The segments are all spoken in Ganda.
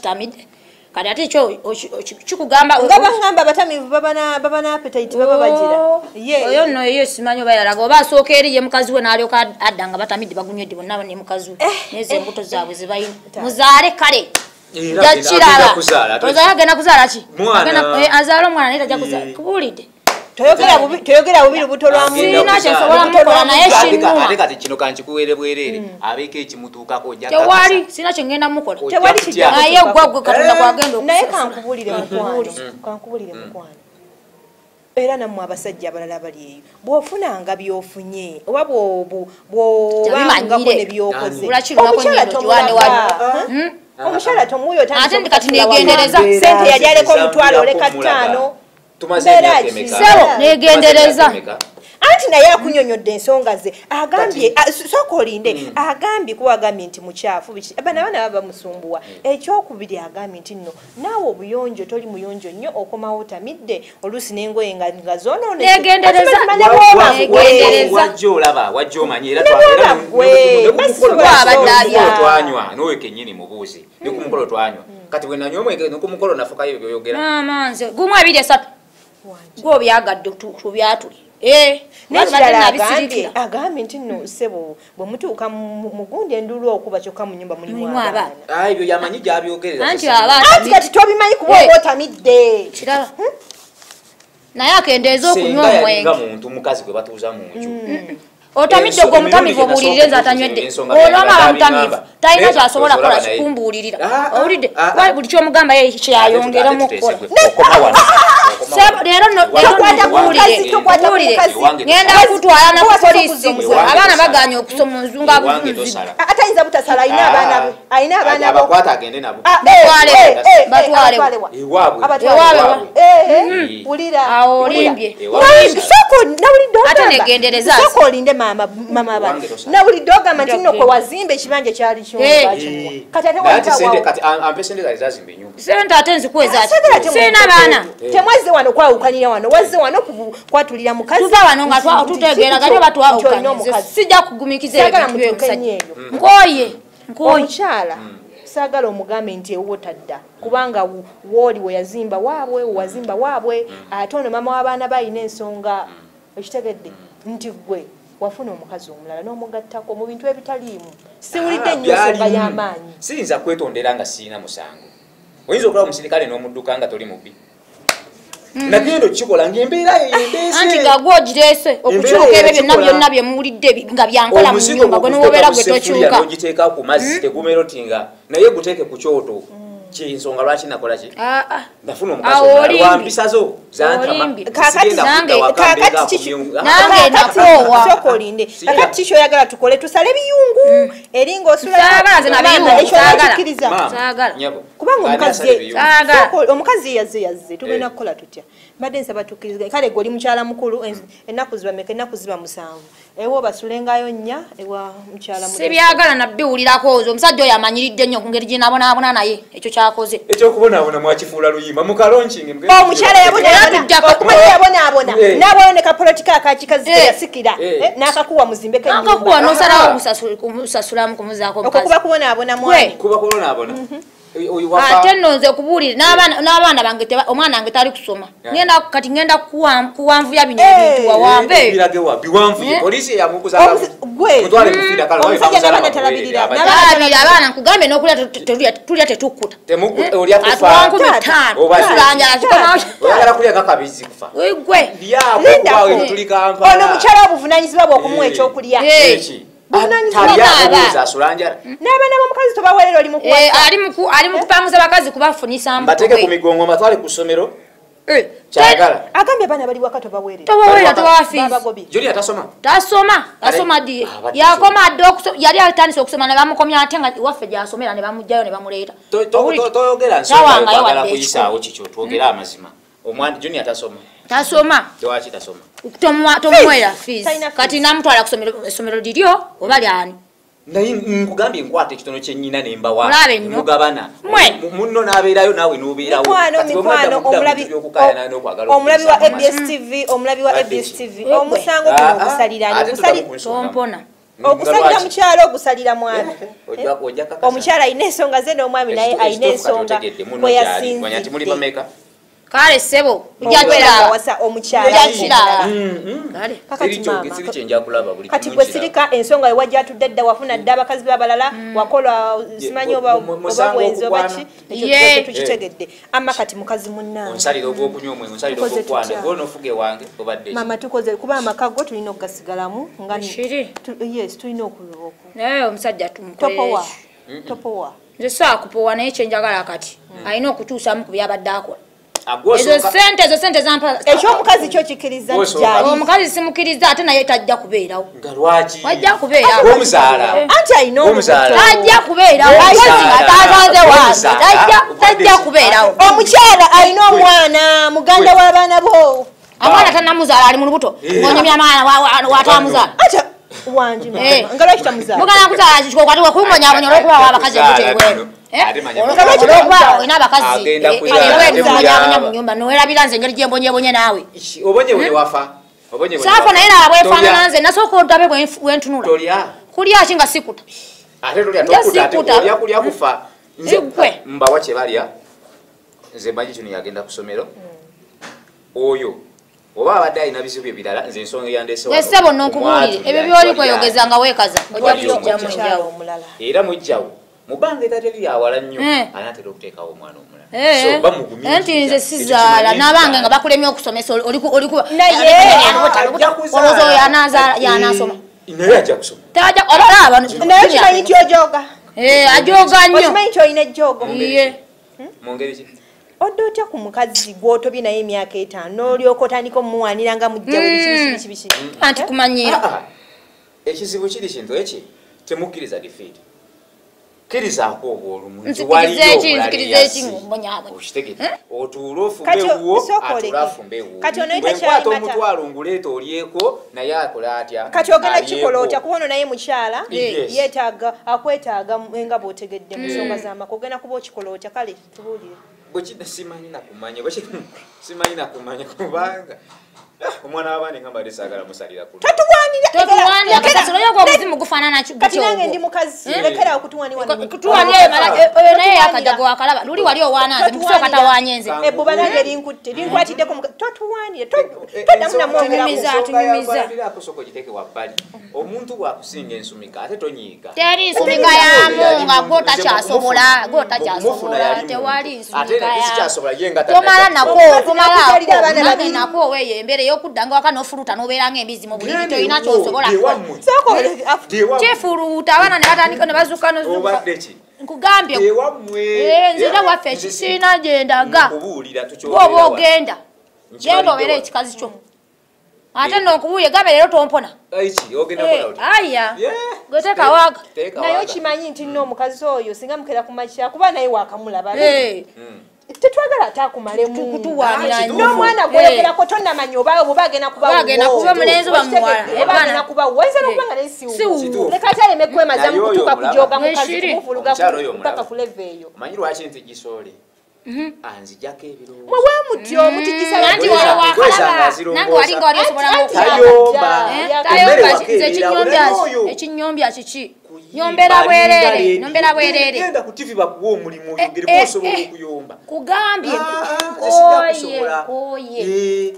kitamide kati ate kyo kikugamba ngamba batamivu baba na appetite baba bagira oyo no yo simanyo bayalaga oba asooka eri ye mukazi we n'alyoka adda nga batamide bagunywedde bonna ne mukazi we neze embuto zaabwe zibayina muzaale kale jakirala ozayagenda kuzaala ki azaala omwana naye tajja kuzaala kubulidde toyogera bubi lubuto lwa sirina kyensobola mukola naye shinuma ate kati kino kankikuweere bwereere abeeko ekimutuukako tewali sirina kyengenda mukola tewali naye gwagwe katonda gwagenda naye kankubulire mukwano era nammwe abasajja abalala bali eyo bw'ofunanga by'ofunye oba bw'obangako ne by'okoze omukyala tomuyo ate kati negendereza sente yali aleko omutwalo oleka 5 sebo negendereza anti naye akunyonyodde ensonga ze agambye sooka olinde agambye kuba agambye nti mukyafu abaana baba bamusumbuwa ekyokubiri agambye nti nno naawe obuyonjo toli muyonjo nnyo okomawo otamidde oluusi n'engoye nga zononegendereza wajja olaba wajja omanye era twanywa nowe kenyini mubuuzi ne ku mukolo twanywa kati bwe nanywa ne ku mukolo nafukayo byoyogera mamanze gumu 2 3 gwo byagadde tubyatuli agambye nti nno sebo bwe mutuuka mugundi endulu okuba kyokka mu nyumba mulimu abaana ebyo yamanyi gyabyogerera anti kati tobimanyi kuba oba otamidde kiraba naye akendeeza okunywa omwenge nga muntu mukazi gwe batuuza mu nju otamidde gwe omutamivu obuulirire nze atanywedde olwama abamutamivu talina kyasobola kola kikumbuulirira owulidde buli kyomugamba ye kyayongeramu okukola leero ngenda kutwala naku poliisi abaana baganya okusoma nzunga atayinza butasala ayina abaana batwale wulira awo olimbye ate negendereza soko olinde mama bange nawulidde ogamba nti nno kwe wazimba ekibanja kyali sente ate nzikuweza sirina baana temwazze wano kwawukanira wano wazze wano kwatulira mukazi tuva wano nga tutegeeraganye batwawukanize sijja kugumikiza ebintu byomusajja nkoye omukyala saagala omugambe nti ewo tadda kubanga wooli weyazimba waabwe ate ono mama w'abaana bayina ensonga ekitegedde nti gwe wafuna omukazi omulala n'omugattako mu bintu ebitaliimu siwulidde nnyo ensonga y'amaanyi siyinza kwetondera nga sirina musango oyinza okulaba omusirikale n'omudduka nga toli mubbi nagenda okikola ng'embeera yeyembeese anti nga gwogireese okukyuka ebyo byonna bye muwulidde nga byankola mu nyumba gwe n'obeera gwe tokyuka ogiteeka ku mazzi tegumera otinga naye guteeke ku kyoto kinsonga lwaki nakola ki ndafuna omukazi wampisa zo nange nakoowa olinde kakati kikyo oyagala tukole tusale biyungu eri ng'osulaakiriza kubanga omukazi yazze tugenda kukola tutya mbadde nsaba tukkiriza kale gwe oli mukyala mukulu ennaku zibameka ennaku ziba 7 ewo basulengayo nnya ewa mukyala sibyagala nabbiwulirako ozo omusajja oyo amanyiridde nnyo ku ngeri gye nabonaabona naye ekyo kyakoze ekyokubonaabona mwakifuula luyimba mukalonkingi omukyala yabonaabona n'aboneka politika akakikazi yasikira n'akakuwa muzimbe kenyumba n'osalawo omusasulamu kumuzaako okwo kuba kubonaabona mwani kuba kubonaabona ate nno nze kubuulira n'abaana bange omwana wange tali kusoma kati ngenda kuwanvuya bino ebintu wawanve abaana nkugambe n'okulya tulya tetukkuta atuwankumi 5 ono mukyala wabuvunanyizibwa bw'okumuwa ekyokulya n'abaana b'omukazi tobaweerera ali mu kupanguza bakazi kubafunisa bateke ku migongo matwale ku ssomero kyagala agambye abaana bali waka tobaweerera Julia tasoma tasoma ddi yakoma dde yali atandise okusoma ne bamukomya ate nga waffe gyasomera ne bamugjayo ne bamuleeta toyogera nsogala kuyisaawo kikyo twogera amazima omwana Julia tasoma lwaki tasoma tomuwera fees kati namutwala kusomero liryo oba lyani naye nkugambye nkwata ekitono kyennyina nembawa mulabe nnyo mugabana munno n'abeerayo naawe n'obeerawo omulabi wa ABS TV omusango guno gusalirani tompona okusalira mukyalo okusalira mwami omukyala alina ensonga ze n'omwami naye alina ensonga kwe yasinzidde kale sebo wasa omukyala kati gwe sirika ensonga we wajja atudde dda wafuna dda abakazi babalala wakola simanyi oba bwenzi oba ki ekyo tukitegedde amma kati mukazi munnange tukoze kuba amaka go tulina okugasigalamu nga yes tulina okulooko omusajja topowa nze saakupowa naye kyenjagala kati alina okutuusamu ku byabadde akola ezo sente zampa ekyomukazi kyo kikiriza njali omukazi simukiriza ate naye tajja kubeerawo wajja kubeerawo anti ayina tajja kubeerawo tajja kubeerawo omukyala alina omwana muganda w'abaana bo amwana tannamuzaala ali mu lubuto ngonyomya amaana watamuzaala wangi nga lwaki tamuzaala muganda kuzaala kikokati wakumbonyabonya olwokuba wabakazi ebutebweru olina abakazi ebwetumonyabonya mu nyumba nowerabira nze engeri gyembonyebonye naawe saafa naye naaba bwefaanana nze nasooka ontabe bwentunula kulya ki nga sikuta mbawa kyebalya nze mbanyi kino yagenda ku ssomero oyo oba abadde alina bizibu ebirala nze ensonga eyandesewesebo nonkubuulire ebyo byoli kweyogeza nga weekaza ojja kujjamu enjawo omulala era mujjawo mubanga etateri lyawala nnyo anaatera okuteekawo omwana omulala nti nze sizaala n'abange nga bakulemye okusomesa olowooza oyo yanasoma naye ajja kusoma olaba naye kimanyi nti ojoga ajoga nnyo okimanyi nti olina ejjogo mu ngeri ki odde otya ku mukazi gw'otobye naye emyaka 5 n'olyoka otandika omuwanira nga mujjawe biki anti kumanyira ekizibu kiri kintu eki temukkiriza defeat kirizaako obwolumuntu otuula ofumbewo atula afumbewo bwenkwata omutwalo nguleeta olyeko naye akola atya kati ogenda kikola otya kuba ono naye mukyala yeetaaga akwetaaga nga bw'otegedde mu nsonga z'amaka ogenda kuba okikola otya kale tubuulire simanyi nakumanya kubanga omwana w'abaana nga mbadde saagala musalira ku omuzimu gufaanana kati nange ndi mukazi lekera okutuwanioyo naye yakajago wakalaba luli wali owaananze mukusooka tawanyenze ebbuba nange linkutte linkwatiddeko totuwanire toddamu namwogerakusooka ogiteeke wabbali omuntu bwakusinga ensumika ate tonyiiga teri nsumika yamu nga gwotakyasobola tewali nsumika yamu tomala nange nako weyembere okudanga waka nofuluta nobeera ng'embizi mu buli kito olina kyosobola kyefuuluuta abaana ne batandika ne bazuuka nkugambye nzira waffe ekisiina gyendaga bwoba ogenda genda obeera ekikazi kyo ate nonkubuuye gambe leero tompona aya gwetekawaga naye okimanyi nti nno omukazi oyo singa mukera ku makya kuba naye wakamulaba tetwagala atakumalemu kutuwanira n'omwana gwoyogerako tonamanya oba agenda kuba mulenzi bagenda kuba wenza nokubanga naye siwu leka ate aleme kwemaza mu kutuuka kujoga mukazi kumufuluga mpaka ku leve eyo omanyi lwaki nti gisoole anzijako ebirowoozo mwe mutyo mutigisananti nange walinga wali osobola ekinyombya kiki nyombera bwerere genda ku TV bakuwa omulimu ngeri bw'osobola okuyomba kugambye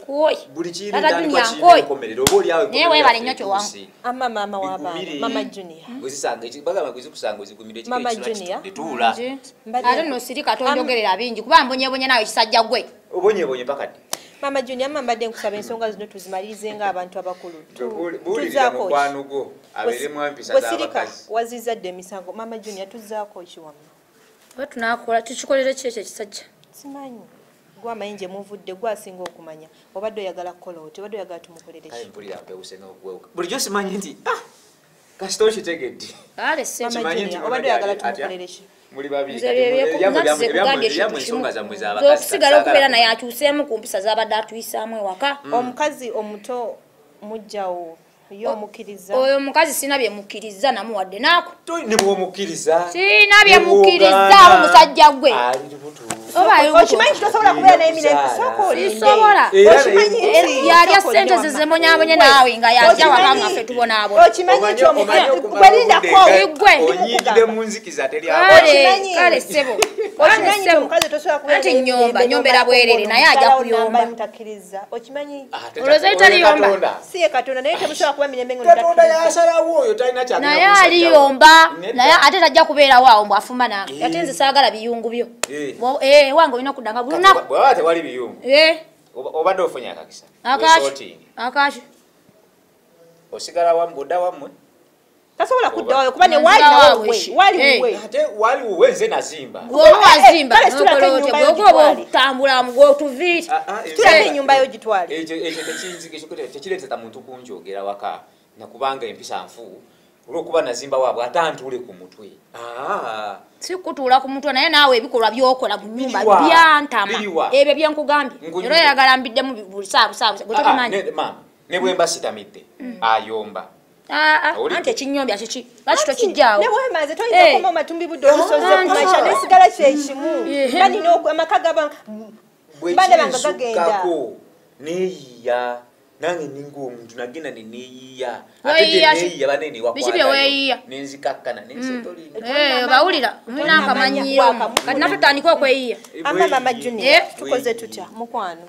koye buli kintu ndandikwa kiina enkomerero oba oli awo naye weebale nnyo kyowamu mama w'abaana mama junior bagamba gwezikusanga ozigumira ekituula ate nosirika tonjogerera bingi kuba mbonyebonye nawe ekisajja gwe obonyebonye mpakati mama junior mbadde nkusaba ensonga zino tuzimalirize ng'abantu abakulu buulirira mukwano gwo abeeremu empisa z'abakazi wazizadde emisango mama junior tuzzaako ekiwamu oba tunakola tukikolere ki ekyo ekisajja simanyi gwamanyi nje muvudde gwasinga okumanya obadde oyagala kukola oti obadde oyagala tumukolere ki mpulira mpewuse n'okwewuka bulijjo simanyi nti kasita okitegedde obadde oyagala tumukolere ki okusigala okubeera naye akyuseemu ku mpisa z'abadde atuyisaamu ewaka omukazi omuto mujjawo y'omukkiriza oyo omukazi sina byemukkiriza namuwadde naako ne bw'omukkiriza sina byemukkiriza omusajja gwe okimanyi tosobola kubeera n'emirembe sokola yali sente zezemonyabonye naawe nga yajja wakanga ffe tubonaabona okimanyi ekyomubalindako onyigide mu nzikiza kale ssebo anti nyombera bwerere naye ajja kuyomba okimanyi olowooza litaliyomba si ye katonda naye temusobola kuba mirembe Katonda yasalawo oyo talina kyagenda naye aliyomba naye ate tajja kubeerawo awo mbwafumba nange ate nze saagala biyungu byo wange olina okuddanga buli lunaku bwaba tewali biyungu obadde ofunye akakisa akaki osigala odda wammwe tasobola kuddawayo kuba ne waliwe ate waliwe nze nazimba wazimba bwogoba otambula mugwotuviiti tulake ennyumba yo gitwale ekyo tekireeteta muntu kunjogera waka nakubanga empisa nfu olwokuba nazimba waabwe ate antule ku mutwe si kutuula ku mutwe naye naawe ebikolwa byokola mu nnyumba byantama ebyo byenkugambye era oyagala mbiddemu buli saabusaabuse gwe tobimanyi ne bwemba sitamidde ayomba anti ekinyombya kiki lwaki tokijjaawo nebwemaze toyinza koma omatumbi budde olusoze kumaca nesigala kyekimu banina amaka gaba bane banga gagenda neyiya nange ninga omuntu nagenda neneyiya Weyiya banene biki bye weeyiya nenzikakkana nensetolina bawulira mulina akamanyiiro kati naffe tutandika okweyiya mama Junior tukoze tutya mukwano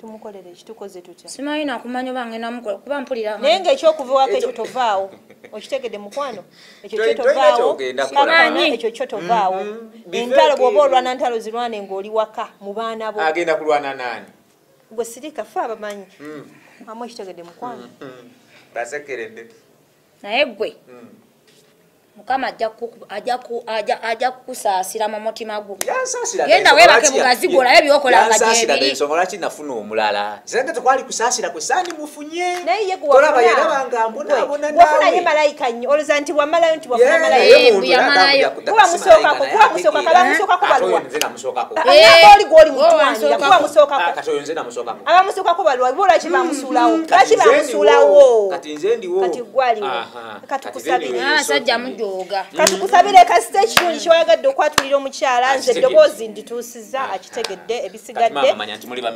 tumukolere ekitukoze tutya simanyi nakumanya oba ngenda mukola kuba mpulira naye ngaekyokuvaako ekyo tovaawo okitegedde mukwano ekyo kyotovaawo ekyo kyotovaawo entalo bw'oba olwana ntalo zirwane ng'oli waka mu baana bo agenda kulwana nani gwe sirika fe abamanyi amu ekitegedde mukwano basekeredde naye gwe Mukama ajja kukusaasira mu mutima gwo. Genda weebake bugazi gwo naye byokola nga gyebiri. Nsonga laki nafuna omulala. Sanga tekwali kusaasira kwe sandi mufunye. Naye ye gwe tolaba yalabanga mbona nawe. Wafuna ye malayika nnyo. Oloza nti wamalayo nti wafuna malayika. Yamalayo. Kuba musookako. Kuba musookako. Aba musookako balwa. Nze namusookako. Oli gwoli mutwani. Kuba musookako. Katoyo nze namusookako. Aba musookako balwa. Bola ki bamusuulawo. Laki bamusuulawo. Kati nze ndiwo. Kati gwaliwo. Kati kusabire. Sajja mujooga. Kusabire kasite ekirungi kyoyagadde okwatulira omukyala nze eddoboozi ndituusizza akitegedde ebisigadde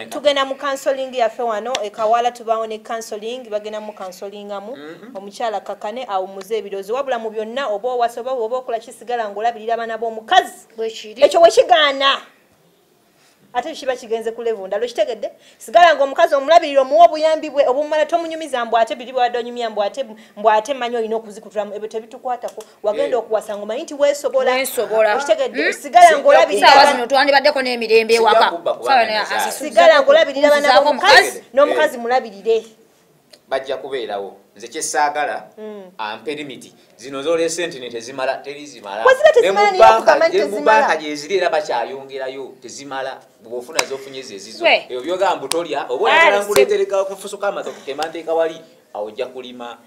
tugenda mu kansoling yaffe wano ekawala tubaawo ne kansoling bagenda mu kansolingamu omukyala kakane awumuze ebiroozi wabula mu byonna oba owasa oba okola kisigala ng'olabirira abaana b'omukazi ekyo wekigaana ate kiba kigenze ku level ndalo kitegedde sigala ng'omukazi omulabirira omuwa obuyambi bwe obumala tomunyumiza mbu ate biri bwadde onyumya mbu ate manyi olina okuzikutulamu ebyo tebitukwatako wagenda okuwasa ng'omanyi nti weesobola kitegedde sigala ng'olabirira zino twandibaddeko n'emirembe ewaka sigala ng'olabirira abaana b'omukazi n'omukazi mulabirire bajja kubeerawo nze kyesaagala ampe limiti zino z'oleese nti tezimala terizimala ne banka gyeziri era bakyayongerayo tezimala bw'ofuna z'ofunye zezizo ebyo byogamba mbu tolya oba oyagala nguleetereka akafuso k'amatoke kemanteeka wali awo ojja kulima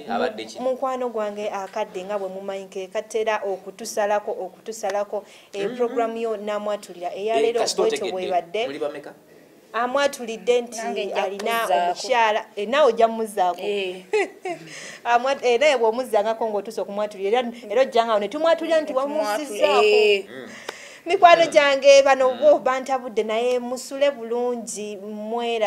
abadde ki mukwano gwange akadde nga bwe mumanyi katera okutusalako programu yo namwatulira eyaleero bwetyo bwebadde amwatulidde nti alina omukyala naawe ojja mumuzaako naye bw'omuzzangako ng'otuuse okumwatulira era ojjanga ne tumwatulira nti wamusizaako mikwano gyange bano bo bantabudde naye musule bulungi mwera